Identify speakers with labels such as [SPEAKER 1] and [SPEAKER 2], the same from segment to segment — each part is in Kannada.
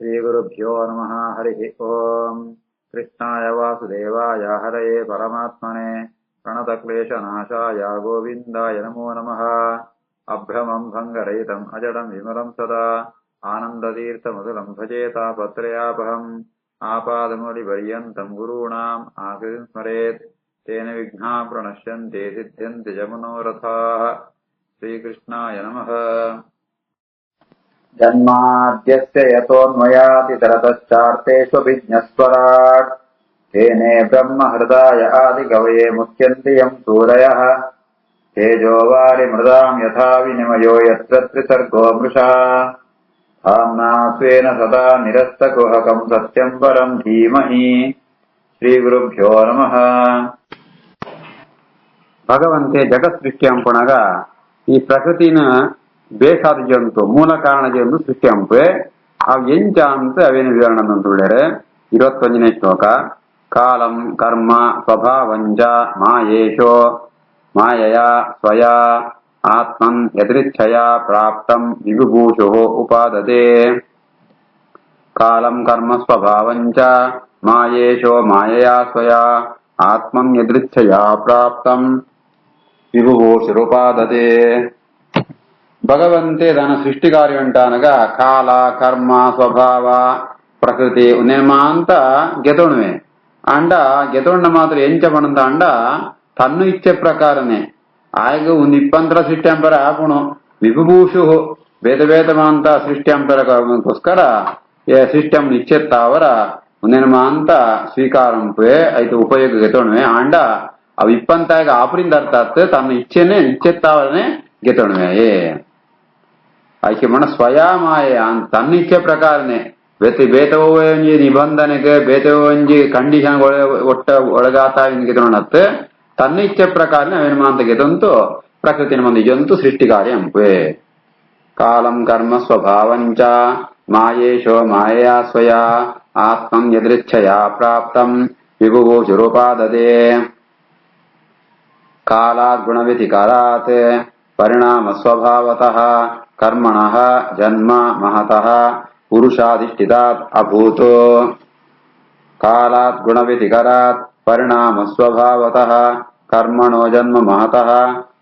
[SPEAKER 1] श्रीगुरुभ्यो नमः। हरिः ओम्। कृष्णाय वासुदेवाय हरये परमात्मने प्रणतक्लेशनाशाय गोविन्दाय नमो नमः। अभ्रमम् भङ्गरहितम् अजडम् विमलम् सदा आनन्दतीर्थमधुरम् भजेतापत्रयापहम् आपादमौलिपर्यन्तम् गुरूणाम् आकृतिम् स्मरेत् तेन विघ्नाः प्रणश्यन्ते सिद्ध्यन्ति च मनोरथाः। श्रीकृष्णाय नमः। जन्माद्यस्य यतोऽन्वयातितरतश्चार्तेष्वभिज्ञस्वराट् तेने ब्रह्महृदाय आदिकवये मुह्यन्ति यम् सूरयः तेजो वारिमृदाम् यथा विनिमयो यत्र त्रिसर्गो मृषा धाम्ना स्वेन सदा निरस्तकुहकम् सत्यम् परम् धीमहि। ಶ್ರೀಗುರುಭ್ಯೋ ನಮಃ. ಭಗವಂತೆ ಜಗತ್ ಸೃಷ್ಟಿ ಅಂಪುಣಗ ಈ ಪ್ರಕೃತಿನ ಬೇಕಾದ ಜಂತು ಮೂಲ ಕಾರಣ ಜಂತು ಸೃಷ್ಟಿ ಅಂಪೆ ಅವ್ ಎಂಚ ಅಂತ ಅವೇನು ವಿವರಣ ಅಂತ ಹೇಳಿದ್ರೆ 21ನೇ ಶ್ಲೋಕ. ಕಾಲಂ ಕರ್ಮ ಸ್ವಭಾವಂಜ ಮಾಯೇಶೋ ಮಾಯಯ ಸ್ವಯ ಆತ್ಮನ್ ಯದೃಚ್ಛಯ ಪ್ರಾಪ್ತಂ ವಿಭೂಷೋ ಉಪಾದತೆ. ಕಾಲಂ ಕರ್ಮ ಸ್ವಭಾವಂಚ ಮಾಯೇಶೋ ಮಾಯಯಾ ಸ್ವಯಾ ಆತ್ಮಂ ಯದೃಚ್ಛಯಾ ಪ್ರಾಪ್ತಂ ವಿಭೂಷಿರುಪಾದತೆ. భగవంతే తన సృష్టి కార్యం అంటానగా కాల కర్మ స్వభావ ప్రకృతి ఉనేమా ಅಂತ ಗೆತೋಣವೆ ಅಂಡ ಗೆತೋಣ ಮಾತ್ರ ಎಂಚಪಣಂತ ಅಂಡ ತನ್ನು ಇಚ್ಛೆ ಪ್ರಕಾರನೇ ಆಗ ಒಂದು 20 ಸೃಷ್ಟಿ ಅಂಪರ ಆಪುಣು ವಿಭೂಷು ಭೇದ ಭೇದಮಾಂತ ಸೃಷ್ಟಿ ಅಂಪರಗೋಸ್ಕರ ಸಿಸ್ಟಮ್ ಇಚ್ಛೆತ್ತಾವರ ಉನೇನಮಾ ಅಂತ ಸ್ವೀಕಾರಂಪೆ ಐತೆ ಉಪಯೋಗ ಗೆತೋಣವೆ ಅಂಡ ಅವು 20 ಆಪರಿಂದ ಅರ್ಥಾತ್ ತನ್ನ ಇಚ್ಛೆನೆ ಇಚ್ಛೆತ್ತಾವರನೆ ಗೆತೋಣವೆ ಆಯ್ಕೆ ಮನ ಸ್ವಯಮಾಯ ಅಂತ ತನ್ನ ಇಚ್ಛೆ ಪ್ರಕಾರನೇ ಬೇತವಂಜಿ ನಿಬಂಧನೆಗೆ ಬೇತವಂಜಿ ಕಂಡೀಷನ್ ಒಟ್ಟ ಒಳಗಾತ ಗೆತೋಣತ್ ತನ್ನ ಇಚ್ಛೆ ಪ್ರಕಾರನೇ ಅವೇನಮಾ ಅಂತ ಗೆದಂತು ಪ್ರಕೃತಿನ ಮಂದಿ ಜಂತು ಸೃಷ್ಟಿ ಕಾರ್ಯ ಅಂಪೆ. ಕಾಲಂ ಕರ್ಮ ಸ್ವಭಾವಂಚ ಮಾಯೇಶೋ ಮಾಯಯಾ ಸ್ವಯ ಆತ್ಮಂ ಯದೃಚ್ಛಯಾ ಪ್ರಾಪ್ತಂ ವಿಭೂಷಿರುಪಾದತೆ. ಕಾಲಾತ್ ಗುಣವ್ಯತಿಕಾರಾತ್ ಪರಿಣಾಮ ಸ್ವಭಾವತಃ ಕರ್ಮಣಃ ಜನ್ಮ ಮಹತಃ ಪುರುಷಾಧಿಷ್ಠಿತಾತ್ ಅಭೂತ್. ಕಾಲಾತ್ ಗುಣವ್ಯತಿಕಾರಾತ್ ಪರಿಣಾಮ ಸ್ವಭಾವತಃ ಕರ್ಮಣೋ ಜನ್ಮ ಮಹತಃ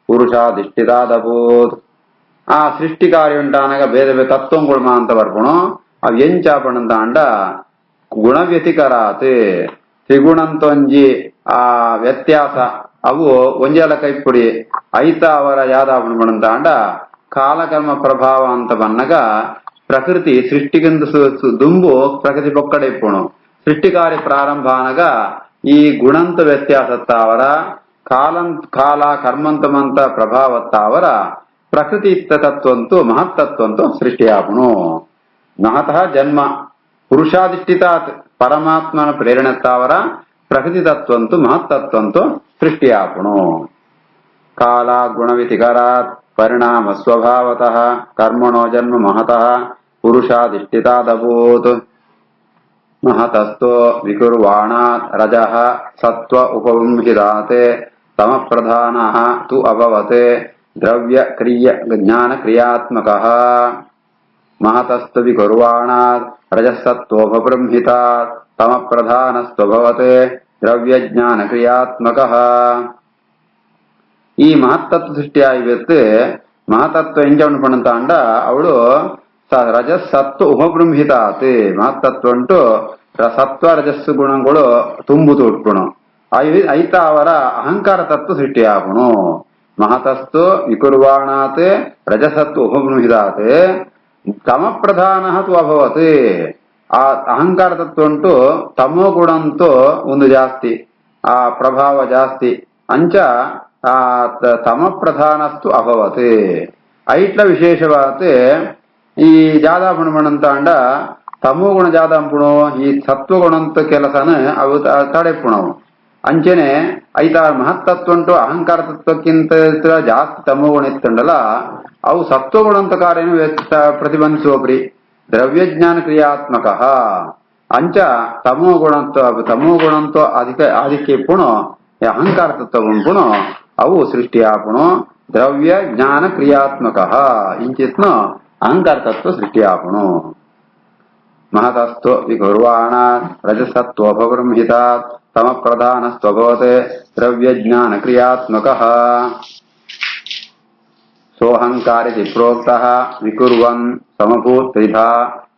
[SPEAKER 1] ಪುರುಷಾಧಿಷ್ಠಿತಾತ್ ಅಭೂತ್. ಆ ಸೃಷ್ಟಿ ಕಾರ್ಯ ಉಂಟಾನಾಗ ಬೇರೆ ಬೇರೆ ತತ್ವಗಳು ಅಂತ ಬರ್ಪಣು ಅವ್ ಎಂಚಾಪಣಂತ ಅಂಡ ಗುಣವ್ಯತಿಕರಾತ್ ತ್ರಿಗುಣಂತೊಂಜಿ ಆ ವ್ಯತ್ಯಾಸ ಅವು ಒಂಜಲ ಕೈಪುಡಿ ಐತ ಅವರ ಯಾದಾಪಣಂತ ಅಂಡ ಕಾಲಕರ್ಮ ಪ್ರಭಾವ ಅಂತ ಬನ್ನಗ ಪ್ರಕೃತಿ ಸೃಷ್ಟಿಗಿಂತ ದುಂಬು ಪ್ರಕೃತಿ ಪೊಕ್ಕಡೆ ಇಪ್ಪುಣು ಸೃಷ್ಟಿ ಕಾರ್ಯ ಪ್ರಾರಂಭ అనಗ ಈ ಗುಣಂತ ವ್ಯತ್ಯಾಸತ್ತಾವರ ಕಾಲ ಕರ್ಮಂತಮಂತ ಪ್ರಭಾವತ್ತಾವರ ಪ್ರಕೃತಿ ತತ್ವಂತು ಮಹತ್ತತ್ವಂತು ಸೃಷ್ಟಿಯಾಪುಣು. ಮಹತಃ ಜನ್ಮ ಪುರುಷಾಧಿಷ್ಠಿತಾತ್ ಪರಮಾತ್ಮನ ಪ್ರೇರಣೆತ್ತಾವರ ಪ್ರಕೃತಿ ತತ್ವಂತು ಮಹತ್ತತ್ವಂತು ಸೃಷ್ಟಿಯಾಪುಣು. ಕಾಲ ಗುಣವಿತಿಕರಾತ್ ಪರಿಣಾಮ ಸ್ವಭಾವತಃ ಕರ್ಮಣೋ ಜನ್ಮ ಮಹತಃ ಪುರುಷಾಧಿಷ್ಠಿತಾದಭೂತ್. ಮಹತಸ್ಥೋ ವಿಕುರ್ವಾಣಾತ್ ರಜಃ ಸತ್ವ ಉಪಬೃಂಹಿತಾತ್ ತಮ ಪ್ರಧಾನಃ ತು ಅಭವತ್ ದ್ರವ್ಯ ಕ್ರಿಯ ಜ್ಞಾನ ಕ್ರಿಯಾತ್ಮಕಃ. ಮಹತಸ್ತು ವಿಕುರ್ವಾಣಾತ್ ರಜಸತ್ವೋಪಬೃಂಹಿತಾತ್ ತಮ ಪ್ರಧಾನಸ್ತ್ವಭವತ್ ದ್ರವ್ಯ ಜ್ಞಾನ ಕ್ರಿಯಾತ್ಮಕಃ. ಈ ಮಹತ್ತತ್ವ ಸೃಷ್ಟಿಯಾಗಿತ್ತು ಮಹತತ್ವ ಎಂಜವನು ಪಣಂತ ಅಂಡ ಅವಳು ರಜಸ್ಸತ್ವ ಉಪಬೃಂಹಿತಾತ್ ಮಹತ್ತತ್ವ ಉಂಟು ಸತ್ವ ರಜಸ್ಸು ಗುಣಗಳು ತುಂಬುತು ಉಟ್ಕುಣು ಐತ ಅವರ ಅಹಂಕಾರ ತತ್ವ ಸೃಷ್ಟಿಯಾಗುಣು. ಮಹತಸ್ತು ವಿಕುರ್ವಾಣಾತ್ ರಜಸತ್ವ ಉಪಬೃಂಹಿತಾತ್ ತಮ ಪ್ರಧಾನ ತು ಅಭವತ್. ಆ ಅಹಂಕಾರ ತತ್ವ ಉಂಟು ತಮೋ ಗುಣಂತೂ ಒಂದು ಜಾಸ್ತಿ ಆ ಪ್ರಭಾವ ಜಾಸ್ತಿ ಅಂಚ ಆ ತಮ ಪ್ರಧಾನಸ್ತು ಅಭವತ್. ಐಟ್ಲ ವಿಶೇಷವಾತ್ ಈ ಜಾದಾಪುಣಮಣಂತ ಅಂಡ ತಮೋ ಗುಣ ಜಾದಂಪುಣು ಈ ಸತ್ವಗುಣಂತ ಕೆಲಸನ ಅವು ತಡೆಪುಣವು ಅಂಚೆನೆ ಐತ ಮಹತ್ತತ್ವ ಉಂಟು ಅಹಂಕಾರ ತತ್ವಕ್ಕಿಂತ ಜಾಸ್ತಿ ತಮೋ ಗುಣ ಇತ್ತಂಡಲ್ಲ ಅವು ಸತ್ವಗುಣಂತ ಕಾರ್ಯನು ಪ್ರತಿಬಂಧಿಸುವಪ್ರಿ ದ್ರವ್ಯಜ್ಞಾನ ಕ್ರಿಯಾತ್ಮಕ ಅಂಚ ತಮೋ ಗುಣಂತ ಅಧಿಕ ಪುಣು ಅಹಂಕಾರ ತತ್ವ ಪುಣು ಅವು ಸೃಷ್ಟಿಯಾಪುಣು ದ್ರವ್ಯ ಜ್ಞಾನ ಕ್ರಿಯಾತ್ಮಕ ಇಂಚಿತ್ನು ಅಹಂಕಾರ ತತ್ವ ಸೃಷ್ಟಿಯಾಪುಣು. महतस्त्व विकुर्वाणात् रजसत्वोपबृंहितात् तमप्रधानस्त्वभवते द्रव्यज्ञानक्रियात्मकः सोऽहङ्कारिति प्रोक्तः विकुर्वन् समभूत्त्रिधा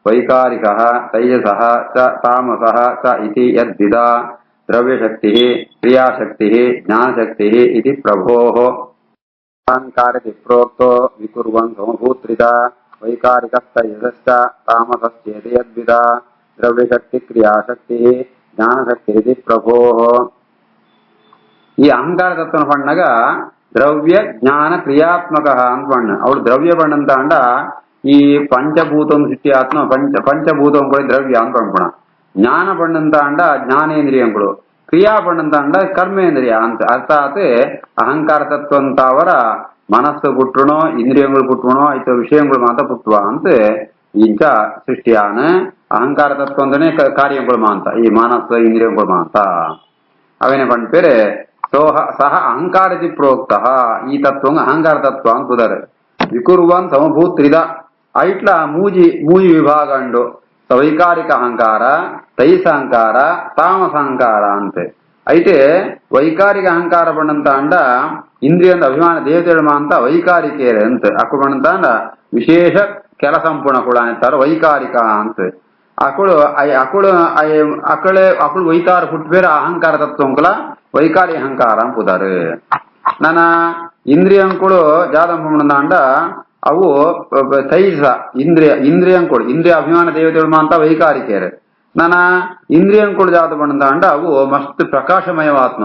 [SPEAKER 1] वैकारिकः तैजसः च तामसः च इति यद्विधा द्रव्यशक्तिः क्रियाशक्तिः ज्ञानशक्तिः इति प्रभोः अहङ्कारिति प्रोक्तो विकुर्वन् समभूत्त्रिधा वैकारिकस्तैजसश्च तामसश्चेति यद्विधा द्रव्यशक्तिक्रियाशक्तिः ज्ञानशक्तिरिति प्रभोः ಈ ಅಹಂಕಾರ ತತ್ವನ ಪಣ್ಣಗ ದ್ರವ್ಯ ಜ್ಞಾನ ಕ್ರಿಯಾತ್ಮಕ ಅಂತ ಪಣ್ಣ ಅವಳು ದ್ರವ್ಯ ಪಣ್ಣಂತ ಅಂಡ ಈ ಪಂಚಭೂತಂ ಸಿಟ್ಟಿ ಆತ್ಮ ಪಂಚಭೂತಂ ಕೂಡ ದ್ರವ್ಯ ಅಂತ ಪಣ್ಣ ಜ್ಞಾನ ಪಣ್ಣಂತ ಅಂಡ ಜ್ಞಾನೇಂದ್ರಿಯಗಳು ಕ್ರಿಯಾ ಪಣ್ಣಂತ ಅಂಡ ಕರ್ಮೇಂದ್ರಿಯ ಅಂತ ಅರ್ಥಾತ್ ಅಹಂಕಾರ ತತ್ವ ಅಂತ ಅವರ ಮನಸ್ಸು ಪುಟ್ಟಣೋ ಇಂದ್ರಿಯಗಳು ಪುಟ್ಟಣೋ ಆಯ್ತು ವಿಷಯಗಳು ಮಾತ್ರ ಪುಟ್ಟುವ ಅಂತ ಇಂಚ ಸೃಷ್ಟಿಯಾನ ಅಹಂಕಾರ ತತ್ವ ಅಂತಾನೆ ಕಾರ್ಯಗಳು ಮಾಂತ ಈ ಮನಸ್ಸು ಇಂದ್ರಿಯಗಳು ಮಾಂತ ಅವೇನೇ ಪಂಡ ಪೇರೆ ಸಹ ಅಹಂಕಾರತಿ ಪ್ರೋಕ್ತ ಈ ತತ್ವ ಅಹಂಕಾರ ತತ್ವ ಅಂತ ಬುದಾರೆ ವಿಕುರ್ವನ್ ಸಮಭೂತ್ರಿದ ಐಟ್ಲ ಮೂಜಿ ವಿಭಾಗ ಅಂಡು ವೈಕಾರಿಕ ಅಹಂಕಾರ ತೈಸ ಅಹಂಕಾರ ತಾಮಸ ಅಹಂಕಾರ ಅಂತೆ ಐತೆ ವೈಕಾರಿಕ ಅಹಂಕಾರ ಬಣ್ಣಂತ ಅಂಡ ಇಂದ್ರಿಯಂದ ಅಭಿಮಾನ ದೇವತೆಗಳು ಅಂತ ವೈಕಾರಿಕೇರೆ ಅಂತ ಅಕ್ಕು ಬಣ್ಣಂತ ಅಂಡ ವಿಶೇಷ ಕೆಲಸಂಪೂರ್ಣ ಕೂಡ ಅಂತಾರ ವೈಕಾರಿಕ ಅಂತ ಅಕಳು ವೈಕಾರ ಹುಟ್ಟಬೇರೆ ಅಹಂಕಾರ ತತ್ವಂಕಲ ವೈಕಾರಿ ಅಹಂಕಾರ ಅಂಪುದಾರೆ ನನ್ನ ಇಂದ್ರಿಯಂಕುಳು ಜಾದಂಪುಣ ಅಂಡ ಅವು ತೈಜ ಇಂದ್ರಿಯಂಕುಳು ಇಂದ್ರಿಯ ಅಭಿಮಾನ ದೇವತೆಗಳು ಅಂತ ವೈಕಾರಿಕೇರೆ ನನ್ನ ಇಂದ್ರಿಯಂಕುಳು ಜಾತ ಬಂದ ಅಂಡ ಅವು ಮಸ್ತ್ ಪ್ರಕಾಶಮಯವಾತ್ಮ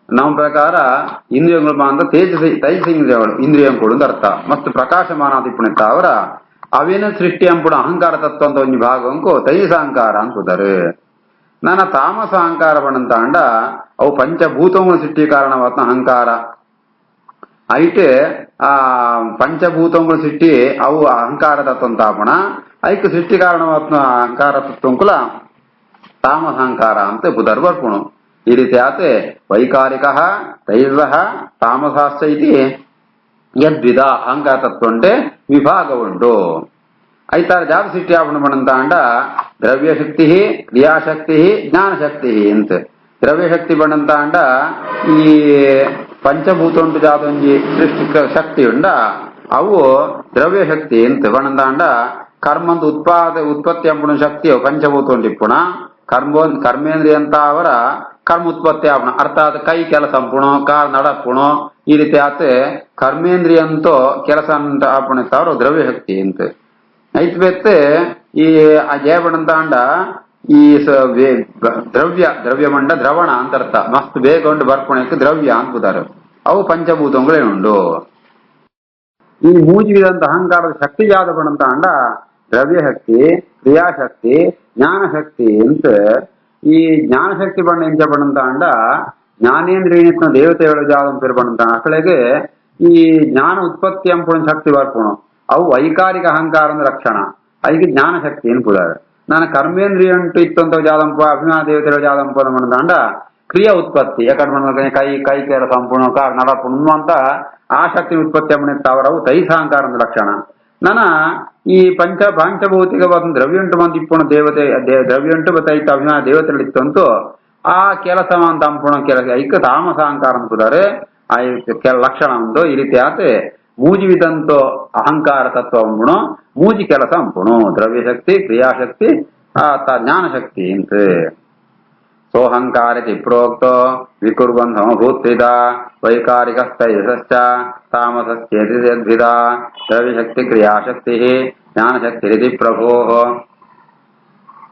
[SPEAKER 1] ನಮ್ಮ ಪ್ರಕಾರ ಇಂದ್ರಿಯಗಳು ಮಾಂತ ತೈಜಸ ಇಂದ್ರಿಯಂಕುಳು ಅಂತ ಅರ್ಥ ಮಸ್ತ್ ಪ್ರಕಾಶಮಾನಾದಿಪ್ಪುಣಿತ್ತ ಅವರ ಅವೇನ ಸೃಷ್ಟಿ ಅಂಪುಣ ಅಹಂಕಾರ ತತ್ವ ಅಂತ ಒಂದು ಭಾಗಂಕು ತೈಜಸ ಅಹಂಕಾರ ಅಂಪುದಾರೆ ನನ್ನ ತಾಮಸ ಅಹಂಕಾರ ಬಣ್ಣಂತ ಅಂಡ ಅವು ಪಂಚಭೂತಗಳ ಸೃಷ್ಟಿ ಕಾರಣವಾತ್ನ ಅಹಂಕಾರ ಐಟೆ ಆ ಪಂಚಭೂತಗಳ ಸೃಷ್ಟಿ ಅವು ಅಹಂಕಾರ ತತ್ವಂತಾಪಣ ಐಕ್ ಸೃಷ್ಟಿ ಕಾರಣವಾತ್ನ ಅಹಂಕಾರ ತತ್ವಂಕುಲ ತಾಮಸ ಅಹಂಕಾರ ಅಂತ ಬುಧರ್ ಬರ್ಪುಣು ಈ ರೀತಿ ಆತೆ ವೈಕಾರಿಕ ತೈಜಸ ತಾಮಸಾಶ್ಚ ಇತಿ ಯದ್ವಿಧ ಅಹಂಕಾರ ತತ್ವ ಉಂಟೆ ವಿಭಾಗ ಉಂಟು ಐತಾರ ಜಾತ ಸೃಷ್ಟಿ ಆಪಣ ಬಣ್ಣಂತ ಅಂಡ ದ್ರವ್ಯಶಕ್ತಿ ಕ್ರಿಯಾಶಕ್ತಿ ಜ್ಞಾನಶಕ್ತಿ ಅಂತ ದ್ರವ್ಯಶಕ್ತಿ ಬಣ್ಣಂತ ಅಂಡ ಈ ಪಂಚಭೂತ ಉಂಟು ಜಾತ ಒಂಜಿ ಸೃಷ್ಟಿ ಶಕ್ತಿ ಉಂಡ ಅವು ದ್ರವ್ಯಶಕ್ತಿ ಅಂತ ಬಣ್ಣಂತ ಅಂಡ ಕರ್ಮಂತ ಉತ್ಪತ್ತಿ ಅಂಪುಣ ಶಕ್ತಿ ಪಂಚಭೂತ ಉಂಟು ಇಪ್ಪುಣ ಕರ್ಮೇಂದ್ರಿಯ ಅಂತ ಅವರ ಕರ್ಮ ಉತ್ಪತ್ತಿ ಆಪಣ ಅರ್ಥಾತ್ ಕೈ ಕೆಲಸ ಅಂಪುಣೋ ಕಾಲ್ ನಡಪುಣೋ ಈ ರೀತಿ ಆತ ಕರ್ಮೇಂದ್ರಿಯ ಅಂತೋ ಕೆಲಸ ಅಂತ ಆಪಣ ಅವರು ದ್ರವ್ಯಶಕ್ತಿ ಅಂತ ಐತ್ ಬೆತ್ತೆ ಈ ಜಯಬಣ್ಣಂತ ಅಂಡ ಈ ದ್ರವ್ಯ ಮಂಡ ದ್ರವಣ ಅಂತ ಅರ್ಥ ಮಸ್ತ್ ಬೇಗ ಉಂಡು ಬರ್ಪಣಕ್ಕೆ ದ್ರವ್ಯ ಅಂತಾರೆ ಅವು ಪಂಚಭೂತಗಳೇ ಉಂಡು ಈ ಮೂಜಿವಿದಂತ ಅಹಂಕಾರದ ಶಕ್ತಿ ಜಾತ ಬಣ್ಣಂತ ಅಂಡ ದ್ರವ್ಯಶಕ್ತಿ ಕ್ರಿಯಾಶಕ್ತಿ ಜ್ಞಾನಶಕ್ತಿ ಅಂತ ಈ ಜ್ಞಾನಶಕ್ತಿ ಬಣ್ಣ ಎಂಚ ಬಣ್ಣಂತ ಅಂಡ ಜ್ಞಾನೇಂದ್ರಿಯ ದೇವತೆಗಳು ಜಾತ ಪೇರು ಬಣ್ಣಂತ ಅಕಳೆಗೆ ಈ ಜ್ಞಾನ ಉತ್ಪತ್ತಿ ಅಂಪುಣ ಶಕ್ತಿ ಬರ್ಪುಣ ಅವು ವೈಕಾರಿಕ ಅಹಂಕಾರ ರಕ್ಷಣ ಅದಕ್ಕೆ ಜ್ಞಾನಶಕ್ತಿ ಅನ್ಪುದಾರೆ ನಾನು ಕರ್ಮೇಂದ್ರಿಯ ಉಂಟು ಇತ್ತು ಅಂತ ಜಾದಂಪ ಅಭಿಮಾನ ದೇವತೆಗಳ ಜಾದಂಪ ಅಂಡ ಕ್ರಿಯಾ ಉತ್ಪತ್ತಿ ಯಾಕಂದ್ರೆ ಕೈ ಕೇರ ಸಂಪೂರ್ಣ ಕಾರ್ ನಡಪುಣ ಅಂತ ಆ ಶಕ್ತಿ ಉತ್ಪತ್ತಿ ಅಮ್ಮನಿತ್ತ ಅವರವು ತೈಸಾಹಂಕಾರ ಲಕ್ಷಣ ನನ್ನ ಈ ಪಂಚಭೌತಿಕ ದ್ರವ್ಯ ಉಂಟು ಮಂದಿ ಇಪ್ಪುಣ ದೇವತೆ ದ್ರವ್ಯ ಉಂಟು ಬತ್ತೈತ ಅಭಿಮಾನ ದೇವತೆಗಳಿತ್ತಂತೂ ಆ ಕೆಲಸ ಅಂತ ಅಂಪುಣ ಕೆಲಸ ಐಕ ತಾಮಸ ಅಹಂಕಾರ ಅಂತಾರೆ ಆ ಲಕ್ಷಣ ಒಂದು ಈ ರೀತಿ ಆತೆ ಮೂಜಿವಿದಂತೋ ಅಹಂಕಾರ ತತ್ವ ಅಂಪುಣು ಮೂಜಿ ಕೆಲಸ ಅಂಪುಣು ದ್ರವ್ಯಶಕ್ತಿ ಕ್ರಿಯಾಶಕ್ತಿ ಜ್ಞಾನಶಕ್ತಿ ಅಂತ ಸೋಹಂಕಾರಿತಿ ಪ್ರೋಕ್ತೋ ವಿಕುರ್ವನ್ ಸಮಭೂತ್ರಿದ ವೈಕಾರಿಕಸ್ತೈಜಸಶ್ಚ ತಾಮಸಶ್ಚೇತಿ ಯದ್ವಿಧ ದ್ರವ್ಯಶಕ್ತಿ ಕ್ರಿಯಾಶಕ್ತಿ ಜ್ಞಾನಶಕ್ತಿರಿತಿ ಪ್ರಭೋಃ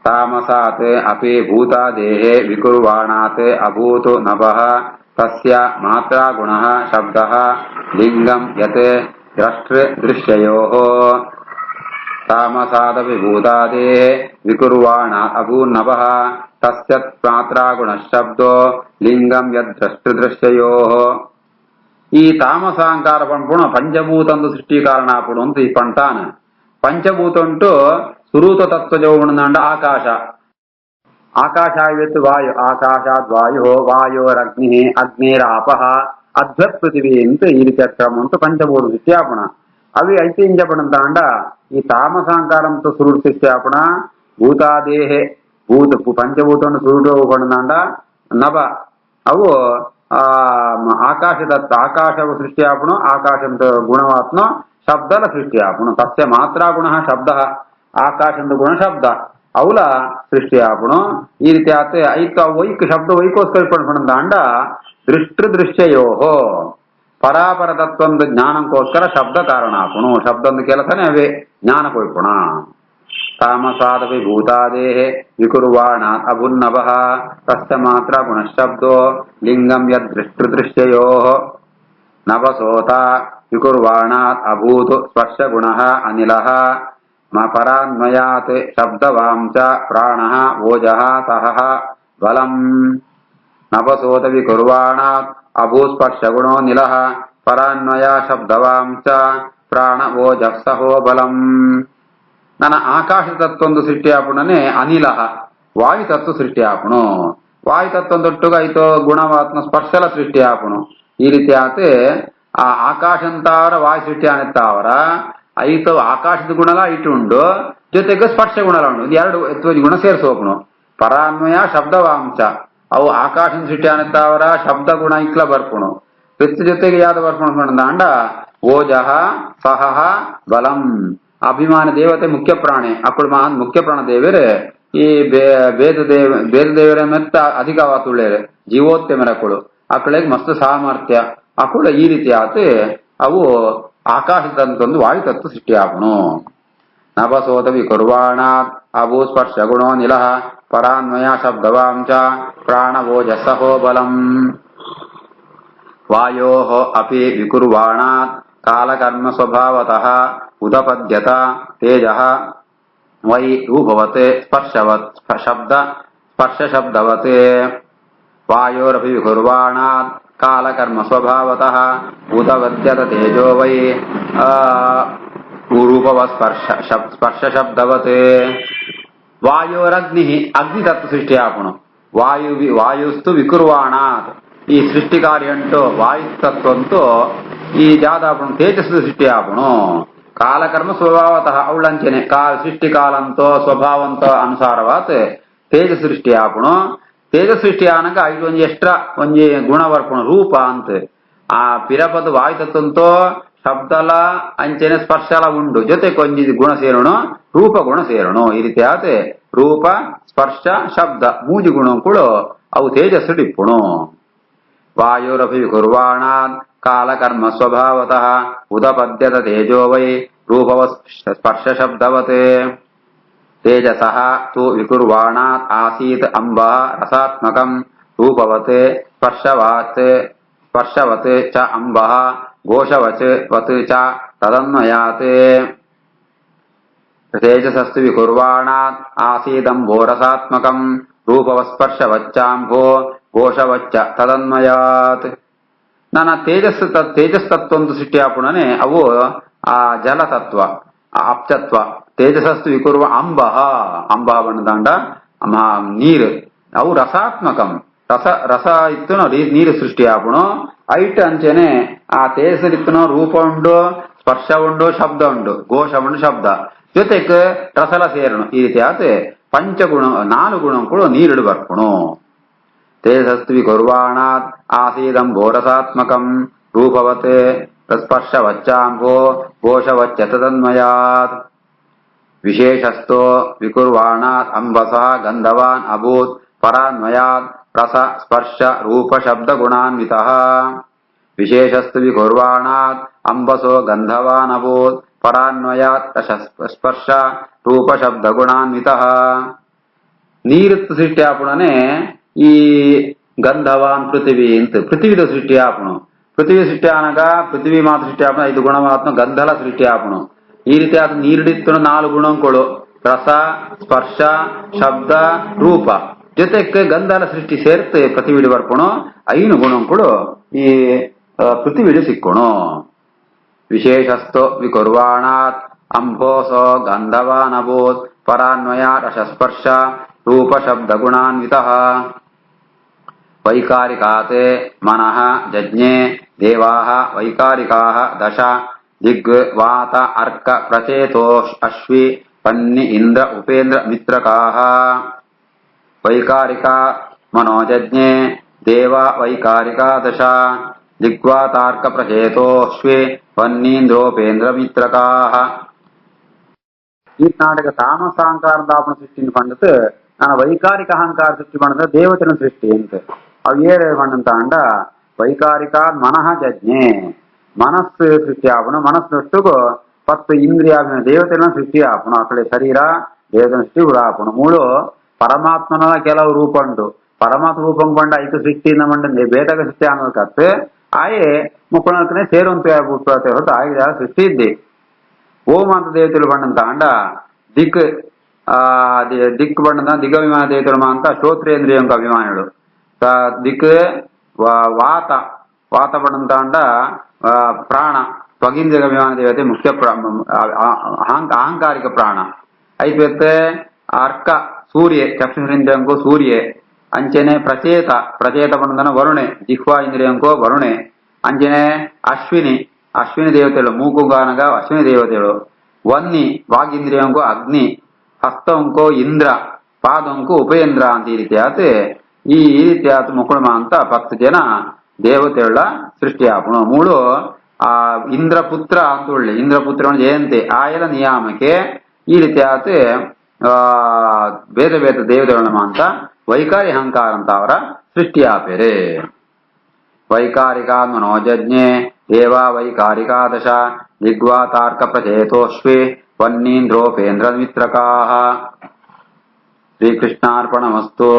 [SPEAKER 1] ತಾಮಸಾತ್ ಅಪಿ ಭೂತಾದೇಹೇ ವಿಕುರ್ವಾಣಾತ್ ಅಭೂತು ನಭಃ ತಸ್ಯ ಮಾತ್ರಾ ಗುಣಃ ಶಬ್ದಃ ಲಿಂಗಂ ಯತ್ ದೃಷ್ಟೃದೃಶ್ಯಯೋಃ ತಾಮಸಾದಪಿ ಭೂತಾದೇಹೇ ವಿಕುರ್ವಾಣ ಅಭೂನ್ನಭಃ ತಸ್ಯ ಮಾತ್ರಾ ಗುಣಃ ಶಬ್ದೋ ಲಿಂಗಂ ಯದ್ ದೃಷ್ಟೃದೃಶ್ಯಯೋಃ ಈ ತಾಮಸಾಂಕಾರ ಪಂಪುಣ ಪಂಚಭೂತಂದು ಸೃಷ್ಟಿ ಕಾರಣ ಆಪುಡು ಅಂತ ಈ ಪಂಟಾನ ಪಂಚಭೂತ ಉಂಟು ಸುರೂತ ತತ್ವಜೋಗುಣಂಡ ಆಕಾಶ ಆಕಾಶ ಆಗಿತ್ತು ವಾಯು ಆಕಾಶಾದ್ ವಾಯು ವಾಯೋರಗ್ನಿ ಅಗ್ನೇರಾಪಃ ಅಧ್ವತ್ ಪೃಥಿವಿ ಅಂತ ಈ ರೀತಿ ಕ್ರಮ ಅಂತ ಪಂಚಭೂತ ಸೃಷ್ಟಿಯಾಪಣ ಅవి ಐತಿಂಜಪಣಂತ ಅಂಡ ಈ ತಾಮಸಾಂಕಾರ ಅಂತ ಸುರುಳು ಸೃಷ್ಟಿಯಾಪಣ ಭೂತಾದೇಹೆ ಪಂಚಭೂತವನ್ನು ಸೂಟುಕೊಂಡ ನಭ ಅವು ಆಕಾಶವು ಸೃಷ್ಟಿಯಾಪುಣು ಆಕಾಶಂತ ಗುಣವಾತ್ನೋ ಶಬ್ದಲ ಸೃಷ್ಟಿಯಾಪುಣು ತಸ್ಯ ಮಾತ್ರ ಗುಣ ಶಬ್ದ ಆಕಾಶಂತ ಗುಣ ಶಬ್ದ ಅವಲ ಸೃಷ್ಟಿಯಾಪುಣು ಈ ರೀತಿ ಆತ ಐಕ ವೈಕ್ ಶಬ್ದ ವೈಕೋಸ್ಕರ ಪಡ್ಕೊಂಡ ದೃಷ್ಟಯೋಹೋ ಪರಾಪರ ತತ್ವೊಂದು ಜ್ಞಾನಕ್ಕೋಸ್ಕರ ಶಬ್ದ ಕಾರಣ ಆಪುಣು ಶಬ್ದೊಂದು ಕೆಲಸನೇ ಅವೇ ಜ್ಞಾನ ಕೊಯ್ಪುಣ ತಾಮಸಾದಪಿ ಭೂತಾದೇಹೆ ವಿಕುರ್ವಾಣಾತ್ ಅಭುನ್ನವಃ ತಸ್ಯ ಮಾತ್ರ ಗುಣಶಬ್ದೋ ಲಿಂಗಂ ಯದೃಷ್ಟೃದೃಶ್ಯಯೋ ನವಸೋತ ವಿಕುರ್ವಾಣಾತ್ ಅಭೂತ್ ಸ್ಪರ್ಶಗುಣಃ ಅನಿಲಃ ಪರಾನ್ವಯಾತ್ ಶಬ್ದವಾಂಚ ಪ್ರಾಣಃ ಓಜಃ ಸಹಃ ಬಲಂ ನವಸೋತ ವಿಕುರ್ವಾಣಾತ್ ಅಭೂತ್ ಸ್ಪರ್ಶಗುಣೋ ನಿಲಃ ಪರಾನ್ವಯ ಶಬ್ದವಾಂಚ ಪ್ರಾಣ ಓಜಃ ಸಹೋ ಬಲಂ ನನ್ನ ಆಕಾಶ ತತ್ವೊಂದು ಸೃಷ್ಟಿಯಾಪುಣನೆ ಅನಿಲ ವಾಯು ತತ್ವ ಸೃಷ್ಟಿಯಾಪುಣು ವಾಯು ತತ್ವೊಂದೊಟ್ಟುಗ ಐತೋ ಗುಣವಾತ್ಮ ಸ್ಪರ್ಶಲ ಸೃಷ್ಟಿಯಾಪುಣು ಈ ರೀತಿ ಆತೆ ಆ ಆಕಾಶಂತಾವರ ವಾಯು ಸೃಷ್ಟಿ ಅನಿತ್ತಾವರ ಐತೋ ಆಕಾಶದ ಗುಣಲ ಇಟ್ಟುಂಡು ಜೊತೆಗೆ ಸ್ಪರ್ಶ ಗುಣಲ ಉಂಡು ಇದು ಎರಡು ಎತ್ತುವ ಗುಣ ಸೇರಿಸೋಪುಣು ಪರಾನ್ವಯ ಶಬ್ದವಾಂಶ ಅವು ಆಕಾಶದ ಸೃಷ್ಟಿ ಅನಿತ್ತಾವರ ಶಬ್ದ ಗುಣ ಇಕ್ಲ ಬರ್ಪುಣು ಪ್ರತಿ ಜೊತೆಗೆ ಯಾವ್ದು ಬರ್ಪುಣು ಅಂಡ ಓಜಃ ಸಹಃ ಬಲಂ ಅಭಿಮಾನ ದೇವತೆ ಮುಖ್ಯ ಪ್ರಾಣಿ ಅಕ್ಕಳು ಮಹಾನ್ ಮುಖ್ಯ ಪ್ರಾಣ ದೇವರೇ ಈ ಬೇದ ದೇವರ ಮೆತ್ತ ಅಧಿಕವಾತುಳ್ಳೇರೆ ಜೀವೋತ್ಯ ಮೆರಕಳು ಅಕ್ಕಳಿಗೆ ಮಸ್ತ್ ಸಾಮರ್ಥ್ಯ ಅಕ್ಕಳು ಈ ರೀತಿ ಆತ ಅವು ಆಕಾಶದಂತೊಂದು ವಾಯುತತ್ವ ಸೃಷ್ಟಿಯಾಪುಣು ನಭಸೋತ ವಿಕುರ್ವಾಣಾತ್ ಅಭೂ ಸ್ಪರ್ಶ ಗುಣೋ ನಿಲಃ ಪರಾನ್ವಯ ಶಬ್ದವಾಂಚ ಪ್ರಾಣ ಓಜಸ್ಸಹೋ ಬಲಂ ವಾಯೋಃ ಅಪಿ ವಿಕುರ್ವಾಣಾತ್ ಕಾಲಕರ್ಮ ಸ್ವಭಾವತಃ ಉದಪದ್ಯತ ತೇಜಃ ವೈ ರೂಪವತ್ ಸ್ಪರ್ಶವತ್ ಸ್ಪರ್ಶ ಶಬ್ದವತ್ ವಾಯೋರಪಿ ವಿಕುರ್ವಾಣಾತ್ ಕಾಲಕರ್ಮ ಸ್ವಭಾವತಃ ಉದಪದ್ಯತ ತೇಜೋ ವೈ ರೂಪವತ್ ಸ್ಪರ್ಶ ಶಬ್ದವತ್ ವಾಯೋರಗ್ನಿ ಅಗ್ನಿತತ್ವ ಸೃಷ್ಟಿಯಾಪುಣು ವಾಯುಸ್ತು ವಿಕುರ್ವಾಣಾತ್ ಈ ಸೃಷ್ಟಿ ಕಾರ್ಯ ಉಂಟು ವಾಯು ತತ್ವ ಅಂತೂ ಈ ಜಾದಾಪುಣು ತೇಜಸ್ಸು ಸೃಷ್ಟಿ ಆಪುಣು ಕಾಲಕರ್ಮ ಸ್ವಭಾವತಃ ಅವಳಂಚನೆ ಸೃಷ್ಟಿ ಕಾಲಂತೋ ಸ್ವಭಾವಂತೋ ಅನುಸಾರವಾತ್ ತೇಜ ಸೃಷ್ಟಿ ಆಪುಣು ತೇಜ ಸೃಷ್ಟಿ ಆನಗ ಇದು ಒಂಜಿ ಎಷ್ಟ್ರ ಒಂಜಿ ಗುಣ ಬರ್ಪುಣು ರೂಪ ಅಂತ ಆ ಪಿರಪದ ವಾಯು ತತ್ವಂತೋ ಶಬ್ದಲ ಅಂಚನೆ ಸ್ಪರ್ಶಲ ಉಂಡು ಜೊತೆ ಕೊಂಜಿ ಗುಣ ಸೇರೋಣ ರೂಪ ಗುಣ ಸೇರೋಣ ಈ ರೀತಿ ಆತೆ ರೂಪ ಸ್ಪರ್ಶ ಶಬ್ದ ಮೂಜಿ ಗುಣ ಕೂಡ ಅವು ತೇಜಸ್ಸು ಡಿಪ್ಪುಣು ವಾಯುರಪಿ ವಿಕುರ್ವಾಣಾತ್ ಕಾಲಕರ್ಮ ಸ್ವಭಾವತಃ ಉದಪದ್ಯತ ತೇಜೋ ವೈ ರೂಪವ ಸ್ಪರ್ಶ ಶಬ್ದವತ್ ತೇಜಸಃ ತು ವಿಕುರ್ವಾಣಾತ್ ಆಸೀತ್ ಅಂಬಃ ರಸಾತ್ಮಕಂ ರೂಪವತ್ ಸ್ಪರ್ಶವತ್ ಚ ಅಂಬಃ ಘೋಷವತ್ ವತ್ ಚ ತದನ್ವಯಾತ್ ತೇಜಸಸ್ತು ವಿಕುರ್ವಾಣಾತ್ ಆಸೀದಂಭೋ ರಸಾತ್ಮಕಂ ರೂಪವ ಸ್ಪರ್ಶವಚ್ಚಾಂಭೋ ಘೋಷವಚ್ಚ ತದನ್ವಯಾತ್ ನನ್ನ ತೇಜಸ್ ತತ್ವ ಒಂದು ಸೃಷ್ಟಿಯಾಪುಣನೆ ಅವು ಆ ಜಲತತ್ವ ಅಪ್ಚತ್ವ ತೇಜಸಸ್ತು ವಿಕುರ್ವ ಅಂಬ ಬಣ್ಣದಂಡ ನೀರು ಅವು ರಸಾತ್ಮಕಂ ರಸ ಇತ್ತು ನೀರು ಸೃಷ್ಟಿಯಾಪುಣು ಐಟ್ ಅಂಚೆನೆ ಆ ತೇಜಸ್ ಇತ್ತು ರೂಪ ಉಂಡು ಸ್ಪರ್ಶ ಉಂಡು ಶಬ್ದ ಉಂಡು ಘೋಷ ಉಂಡು ಶಬ್ದ ಜೊತೆಗೆ ರಸಲ ಸೇರಣು ಈ ರೀತಿ ಆತ ಪಂಚಗುಣ 4 ಗುಣ ಕೂಡ ನೀರಿಡು ಬರ್ಪುಣು ತೇಜಸ್ತು ವಿಕುರ್ವಾಣಾತ್ ಆಸೀದಂಭೋ ರಸಾತ್ಮಕಂ ರೂಪವತ್ ಸ್ಪರ್ಶವಚ್ಚಾಂಭೋ ಘೋಷವಚ್ಚ ತದನ್ವಯಾತ್ ವಿಶೇಷಸ್ಥೋ ವಿಕುರ್ವಾಣಾತ್ ಅಂಬಸಃ ಗಂಧವಾನ್ ಅಭೂತ್ ಪರಾನ್ವಯಾತ್ ರಸ ಸ್ಪರ್ಶ ರೂಪ ಶಬ್ದ ಗುಣಾನ್ವಿತಃ ವಿಶೇಷಸ್ತು ವಿಕುರ್ವಾಣಾತ್ ಅಂಬಸೋ ಗಂಧವಾನ್ ಅಭೂತ್ ಪರಾನ್ವಯಾತ್ ರಸ ಸ್ಪರ್ಶ ರೂಪ ಶಬ್ದ ಗುಣಾನ್ವಿತಃ ನೀರಿತ್ತು ಸೃಷ್ಟಿಯಾಪುಣನೆ ಈ ಗಂಧವಾನ್ ಪೃಥ್ವಿ ಅಂತ ಪೃಥ್ವಿದ ಸೃಷ್ಟಿ ಆಪುಣು ಪೃಥ್ವಿ ಸೃಷ್ಟಿ ಆನಾಗ ಪೃಥ್ವಿ ಮಾತ್ರ ಸೃಷ್ಟಿ ಆಪುಣ 5 ಗುಣವಾತ್ಮ ಗಂಧಲ ಸೃಷ್ಟಿ ಆಪುಣು ಈ ರೀತಿ ಆತ ನೀರಿಡಿತ್ತು 4 ಗುಣಗಳು ರಸ ಸ್ಪರ್ಶ ಶಬ್ದ ರೂಪ ಜೊತೆಗೆ ಗಂಧಲ ಸೃಷ್ಟಿ ಸೇರ್ತೆ ಪೃಥ್ವಿಡಿ ಬರ್ಪುಣು 5 ಗುಣಗಳು ಈ ಪೃಥ್ವಿಡಿ ಸಿಕ್ಕುಣು ವಿಶೇಷಸ್ಥೋ ವಿಕುರ್ವಾಣಾತ್ ಅಂಭೋಸೋ ಗಂಧವಾನ್ ಅಭೂತ್ ಪರಾನ್ವಯ ರಸಸ್ಪರ್ಶ ರೂಪ ಶಬ್ದ ಗುಣಾನ್ವಿತಃ ವೈಕಾರಿಕಾತ್ ಮನಃ ಜಜ್ಞೆ ದೇವಾಃ ವೈಕಾರಿಕಾಃ ದಶ ದಿಗ್ ವಾತ ಅರ್ಕ ಪ್ರಚೇತೋ ಅಶ್ವಿ पन्नि इंद्र उपेन्द्र मित्रकाः वैकारिका मनोजज्ञे देवा वैकारिका दशा दिग्वातार्क प्रचेतोऽश्वे वन्नीन्द्रोपेन्द्र मित्रकाः ಈ ನಾಟಕ ತಾಮಸ ಅಹಂಕಾರದಾಪನ ಸೃಷ್ಟಿನ ಪಂಡತ್ ನಾನು ವೈಕಾರಿಕ ಅಹಂಕಾರ ಸೃಷ್ಟಿ ಪಂಡದ ದೇವತೆನ ಸೃಷ್ಟಿ ಅಂತ ಅವು ಏರು ಪಂಡಂತ ಅಂಡ ವೈಕಾರಿಕ ಮನಃ ಜಜ್ಞೆ ಮನಸ್ಸು ಸೃಷ್ಟಿ ಆಪಣ ಮನಸ್ಸೊಟ್ಟಿಗೂ 10 ಇಂದ್ರಿಯಾಭಿನ ದೇವತೆನ ಸೃಷ್ಟಿ ಆಪಣ ಅಕಡೆ ಶರೀರ ದೇವತೆನ ಸೃಷ್ಟಿ ಕೂಡ ಆಪಣ ಮೂಳು ಪರಮಾತ್ಮನ ಕೆಲವು ರೂಪ ಉಂಟು ಪರಮಾತ್ಮ ರೂಪಂ ಪಂಡ ಐದು ಸೃಷ್ಟಿಯಿಂದ ಮಂಡನೆ ಬೇಟಗ ಸೃಷ್ಟಿ ಅನ್ನೋದು ಕತ್ತು ಆಯೇ ಮುಕ್ಕಳಕ್ಕನೆ ಸೇರುವಂತೆ ಆಗ್ಬಿಟ್ಟು ಹೊತ್ತು ಆಯ್ದ ಸೃಷ್ಟಿ ಇದ್ದೆ ಓಂ ಅಂತ ದೇವತೆಗಳು ಬಂದಂತ ಅಂಡ ದಿಕ್ ದಿಕ್ ಬಂಡದ ದಿಗಭಿಮಾನ ದೇವತೆಗಳು ಅಂತ ಶ್ರೋತ್ರೇಂದ್ರಿಯಂಕ ಅಭಿಮಾನಿಗಳು ದಿಕ್ ವಾತ ವಾತ ಬಂದಂತ ಅಂಡ ಪ್ರಾಣ ತ್ವಗೀಂದ್ರಿಯ ಅಭಿಮಾನ ದೇವತೆ ಮುಖ್ಯ ಅಹಂಕಾರಿಕ ಪ್ರಾಣ ಐತೆ ಅರ್ಕ ಸೂರ್ಯ ಚಕ್ಷುರಿಂದ್ರಿಯಂಕೋ ಸೂರ್ಯ ಅಂಚನೆ ಪ್ರಚೇತ ಪ್ರಚೇತ ಬಂಧನ ವರುಣೆ ಜಿಹ್ವಾ ಇಂದ್ರಿಯಂಕೋ ವರುಣೆ ಅಂಚನೆ ಅಶ್ವಿನಿ ಅಶ್ವಿನಿ ದೇವತೆಗಳು ಮೂಕುಗಾನಗ ಅಶ್ವಿನಿ ದೇವತೆಗಳು ವನ್ನಿ ವಾಗೀಂದ್ರಿಯಂಕೋ ಅಗ್ನಿ ಹಸ್ತಂಕೋ ಇಂದ್ರ ಪಾದಂಕೋ ಉಪೇಂದ್ರ ಅಂತ ಈ ರೀತಿ ಆತ ಈ ರೀತಿ ಆತ ಮುಕುಳಮ ಅಂತ 10 ಜನ ದೇವತೆಗಳ ಸೃಷ್ಟಿ ಆಪಣ ಮೂಳು ಆ ಇಂದ್ರಪುತ್ರ ಅಂತ ಒಳ್ಳೆ ಇಂದ್ರಪುತ್ರ ಜಯಂತಿ ಆಯಲ ನಿಯಾಮಕ್ಕೆ ಈ ರೀತಿ ಆತ ಬೇರೆ ಬೇರೆ ದೇವತೆಗಳ ಅಂತ ವೈಕಾರಿ ಅಹಂಕಾರ ಅಂತ ಅವರ ಸೃಷ್ಟಿ ಆಪೇರೆ ವೈಕಾರಿಕಾ ಮನೋಜಜ್ಞೆ ದೇವಾ ವೈಕಾರಿಕಾ ದಶ ದಿಗ್ವಾತಾರ್ಕ ಪ್ರಚೇತೋಶ್ವೆ ವನ್ನೀಂದ್ರೋಪೇಂದ್ರ ಮಿತ್ರಕಾಃ ಶ್ರೀಕೃಷ್ಣಾರ್ಪಣಮಸ್ತು.